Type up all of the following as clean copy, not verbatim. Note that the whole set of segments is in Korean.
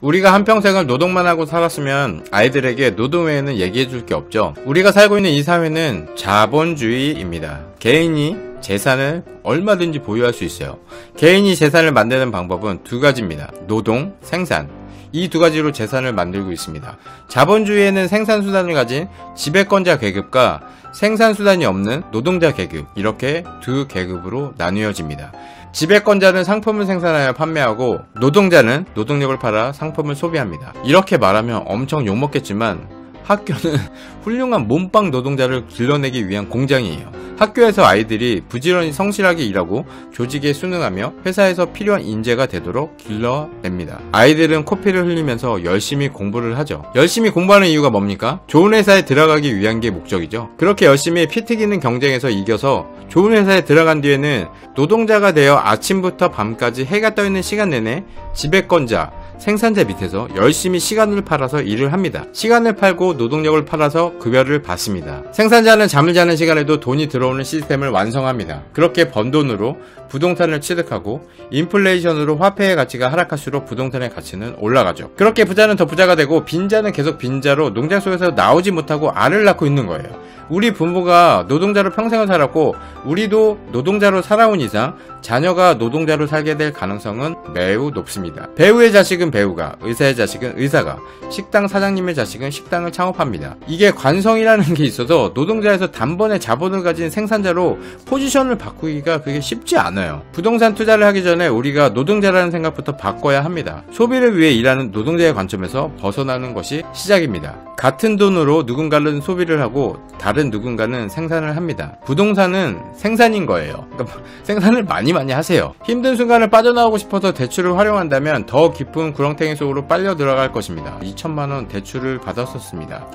우리가 한평생을 노동만 하고 살았으면 아이들에게 노동 외에는 얘기해줄 게 없죠. 우리가 살고 있는 이 사회는 자본주의입니다. 개인이 재산을 얼마든지 보유할 수 있어요. 개인이 재산을 만드는 방법은 두 가지입니다. 노동, 생산. 이 두 가지로 재산을 만들고 있습니다. 자본주의에는 생산수단을 가진 지배권자 계급과 생산수단이 없는 노동자 계급, 이렇게 두 계급으로 나뉘어집니다. 지배권자는 상품을 생산하여 판매하고 노동자는 노동력을 팔아 상품을 소비합니다. 이렇게 말하면 엄청 욕먹겠지만 학교는 훌륭한 몸빵 노동자를 길러내기 위한 공장이에요. 학교에서 아이들이 부지런히 성실하게 일하고 조직에 순응하며 회사에서 필요한 인재가 되도록 길러냅니다. 아이들은 코피를 흘리면서 열심히 공부를 하죠. 열심히 공부하는 이유가 뭡니까? 좋은 회사에 들어가기 위한 게 목적이죠. 그렇게 열심히 피 튀기는 경쟁에서 이겨서 좋은 회사에 들어간 뒤에는 노동자가 되어 아침부터 밤까지 해가 떠있는 시간 내내 지배권자, 생산자 밑에서 열심히 시간을 팔아서 일을 합니다. 시간을 팔고 노동력을 팔아서 급여를 받습니다. 생산자는 잠을 자는 시간에도 돈이 들어오는 시스템을 완성합니다. 그렇게 번 돈으로 부동산을 취득하고 인플레이션으로 화폐의 가치가 하락할수록 부동산의 가치는 올라가죠. 그렇게 부자는 더 부자가 되고 빈자는 계속 빈자로 농장 속에서 나오지 못하고 알을 낳고 있는 거예요. 우리 부모가 노동자로 평생을 살았고 우리도 노동자로 살아온 이상 자녀가 노동자로 살게 될 가능성은 매우 높습니다. 배우의 자식은 배우가, 의사의 자식은 의사가, 식당 사장님의 자식은 식당을 창업합니다. 이게 관성이라는 게 있어서 노동자에서 단번에 자본을 가진 생산자로 포지션을 바꾸기가 그게 쉽지 않아요. 부동산 투자를 하기 전에 우리가 노동자라는 생각부터 바꿔야 합니다. 소비를 위해 일하는 노동자의 관점에서 벗어나는 것이 시작입니다. 같은 돈으로 누군가는 소비를 하고 다른 누군가는 생산을 합니다. 부동산은 생산인 거예요. 그러니까 생산을 많이 하세요. 힘든 순간을 빠져나오고 싶어서 대출을 활용한다면 더 깊은 구렁텅이 속으로 빨려 들어갈 것입니다. 2천만원 대출을 받았었습니다.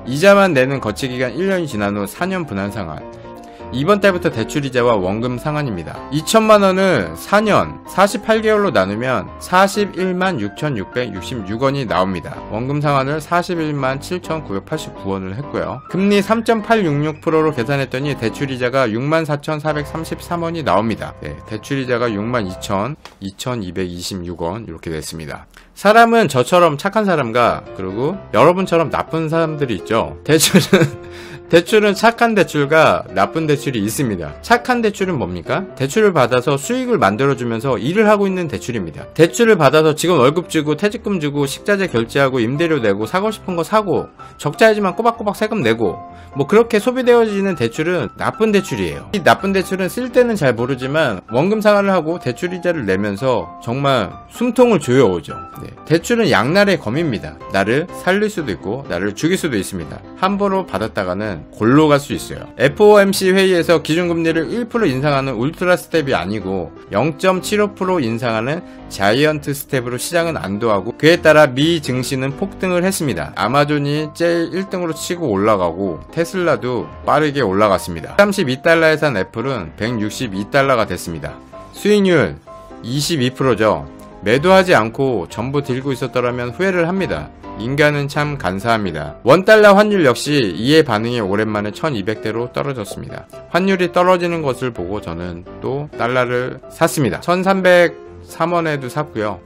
이자만 내는 거치기간 1년이 지난 후 4년 분할 상환. 이번 달부터 대출이자와 원금 상환입니다. 2천만원을 4년 48개월로 나누면 41만 6,666원이 나옵니다. 원금 상환을 41만 7,989원을 했고요. 금리 3.866%로 계산했더니 대출이자가 64,433원이 나옵니다. 네, 대출이자가 62,226원 이렇게 됐습니다. 사람은 저처럼 착한 사람과 그리고 여러분처럼 나쁜 사람들이 있죠. 대출은 착한 대출과 나쁜 대출이 있습니다. 착한 대출은 뭡니까? 대출을 받아서 수익을 만들어주면서 일을 하고 있는 대출입니다. 대출을 받아서 직원 월급 주고 퇴직금 주고 식자재 결제하고 임대료 내고 사고 싶은 거 사고 적자이지만 꼬박꼬박 세금 내고 뭐 그렇게 소비되어지는 대출은 나쁜 대출이에요. 이 나쁜 대출은 쓸 때는 잘 모르지만 원금 상환을 하고 대출이자를 내면서 정말 숨통을 조여오죠. 네. 대출은 양날의 검입니다. 나를 살릴 수도 있고 나를 죽일 수도 있습니다. 함부로 받았다가는 골로 갈 수 있어요. FOMC 회의에서 기준금리를 1% 인상하는 울트라 스텝이 아니고 0.75% 인상하는 자이언트 스텝으로 시장은 안도하고 그에 따라 미 증시는 폭등을 했습니다. 아마존이 제일 1등으로 치고 올라가고 테슬라도 빠르게 올라갔습니다. 32달러에 산 애플은 162달러가 됐습니다. 수익률 22%죠. 매도하지 않고 전부 들고 있었더라면 후회를 합니다. 인간은 참 간사합니다. 원달러 환율 역시 이에 반응이 오랜만에 1200대로 떨어졌습니다. 환율이 떨어지는 것을 보고 저는 또 달러를 샀습니다. 1303원에도 샀고요.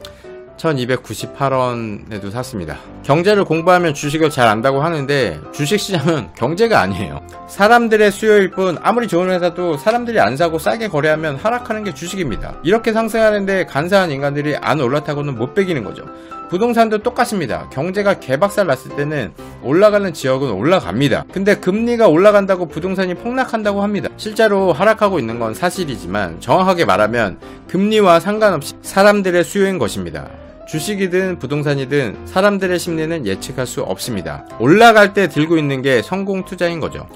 1298원에도 샀습니다. 경제를 공부하면 주식을 잘 안다고 하는데 주식시장은 경제가 아니에요. 사람들의 수요일 뿐 아무리 좋은 회사도 사람들이 안 사고 싸게 거래하면 하락하는 게 주식입니다. 이렇게 상승하는데 간사한 인간들이 안 올라타고는 못 베기는 거죠. 부동산도 똑같습니다. 경제가 개박살 났을 때는 올라가는 지역은 올라갑니다. 근데 금리가 올라간다고 부동산이 폭락한다고 합니다. 실제로 하락하고 있는 건 사실이지만 정확하게 말하면 금리와 상관없이 사람들의 수요인 것입니다. 주식이든 부동산이든 사람들의 심리는 예측할 수 없습니다. 올라갈 때 들고 있는 게 성공 투자인 거죠.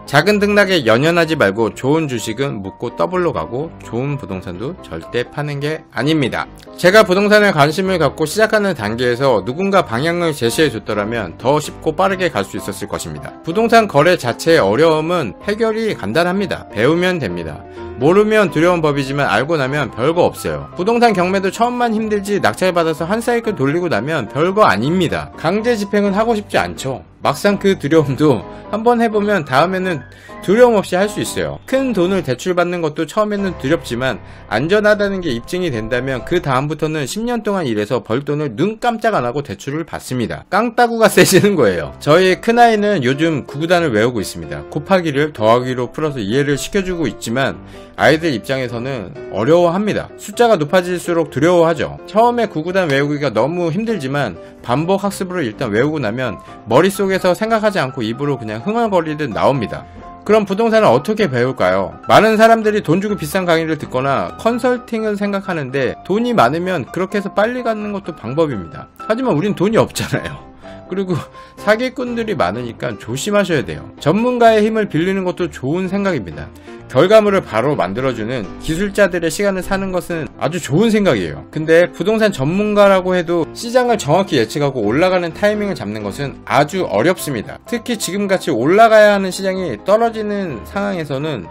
작은 등락에 연연하지 말고 좋은 주식은 묻고 더블로 가고 좋은 부동산도 절대 파는 게 아닙니다. 제가 부동산에 관심을 갖고 시작하는 단계에서 누군가 방향을 제시해 줬더라면 더 쉽고 빠르게 갈 수 있었을 것입니다. 부동산 거래 자체의 어려움은 해결이 간단합니다. 배우면 됩니다. 모르면 두려운 법이지만 알고 나면 별거 없어요. 부동산 경매도 처음만 힘들지 낙찰받아서 한 사이클 돌리고 나면 별거 아닙니다. 강제 집행은 하고 싶지 않죠. 막상 그 두려움도 한번 해보면 다음에는 두려움 없이 할 수 있어요. 큰 돈을 대출받는 것도 처음에는 두렵지만 안전하다는 게 입증이 된다면 그 다음부터는 10년 동안 일해서 벌 돈을 눈 깜짝 안 하고 대출을 받습니다. 깡따구가 세지는 거예요. 저희 큰아이는 요즘 구구단을 외우고 있습니다. 곱하기를 더하기로 풀어서 이해를 시켜주고 있지만 아이들 입장에서는 어려워합니다. 숫자가 높아질수록 두려워하죠. 처음에 구구단 외우기가 너무 힘들지만 반복 학습으로 일단 외우고 나면 머릿속에서 생각하지 않고 입으로 그냥 흥얼거리듯 나옵니다. 그럼 부동산을 어떻게 배울까요? 많은 사람들이 돈 주고 비싼 강의를 듣거나 컨설팅을 생각하는데 돈이 많으면 그렇게 해서 빨리 갖는 것도 방법입니다. 하지만 우린 돈이 없잖아요. 그리고 사기꾼들이 많으니까 조심하셔야 돼요. 전문가의 힘을 빌리는 것도 좋은 생각입니다. 결과물을 바로 만들어주는 기술자들의 시간을 사는 것은 아주 좋은 생각이에요. 근데 부동산 전문가라고 해도 시장을 정확히 예측하고 올라가는 타이밍을 잡는 것은 아주 어렵습니다. 특히 지금같이 올라가야 하는 시장이 떨어지는 상황에서는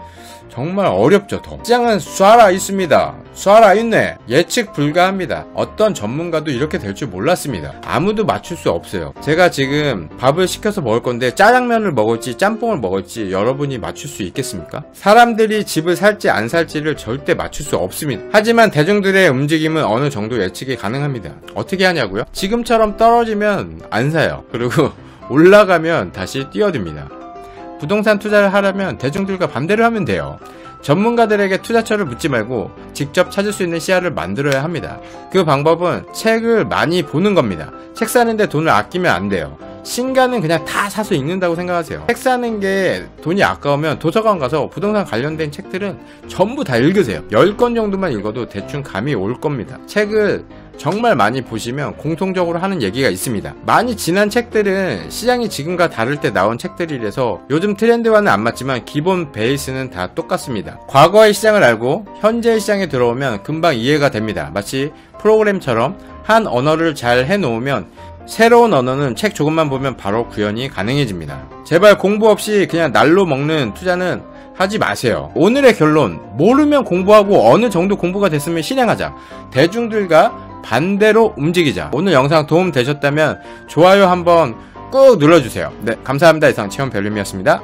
정말 어렵죠. 더 시장은 쏴라 있습니다. 쏴라 있네. 예측 불가합니다. 어떤 전문가도 이렇게 될 줄 몰랐습니다. 아무도 맞출 수 없어요. 제가 지금 밥을 시켜서 먹을 건데 짜장면을 먹을지 짬뽕을 먹을지 여러분이 맞출 수 있겠습니까? 사람들이 집을 살지 안 살지를 절대 맞출 수 없습니다. 하지만 대중들의 움직임은 어느 정도 예측이 가능합니다. 어떻게 하냐고요? 지금처럼 떨어지면 안 사요. 그리고 올라가면 다시 뛰어듭니다. 부동산 투자를 하려면 대중들과 반대로 하면 돼요. 전문가들에게 투자처를 묻지 말고 직접 찾을 수 있는 시야를 만들어야 합니다. 그 방법은 책을 많이 보는 겁니다. 책 사는데 돈을 아끼면 안 돼요. 신간은 그냥 다 사서 읽는다고 생각하세요. 책 사는 게 돈이 아까우면 도서관 가서 부동산 관련된 책들은 전부 다 읽으세요. 10권 정도만 읽어도 대충 감이 올 겁니다. 책을 정말 많이 보시면 공통적으로 하는 얘기가 있습니다. 많이 지난 책들은 시장이 지금과 다를 때 나온 책들이라서 요즘 트렌드와는 안 맞지만 기본 베이스는 다 똑같습니다. 과거의 시장을 알고 현재의 시장에 들어오면 금방 이해가 됩니다. 마치 프로그램처럼 한 언어를 잘 해놓으면 새로운 언어는 책 조금만 보면 바로 구현이 가능해집니다. 제발 공부 없이 그냥 날로 먹는 투자는 하지 마세요. 오늘의 결론, 모르면 공부하고 어느 정도 공부가 됐으면 실행하자. 대중들과 반대로 움직이자. 오늘 영상 도움 되셨다면 좋아요 한번 꾹 눌러주세요. 네, 감사합니다. 이상 체험별님이었습니다.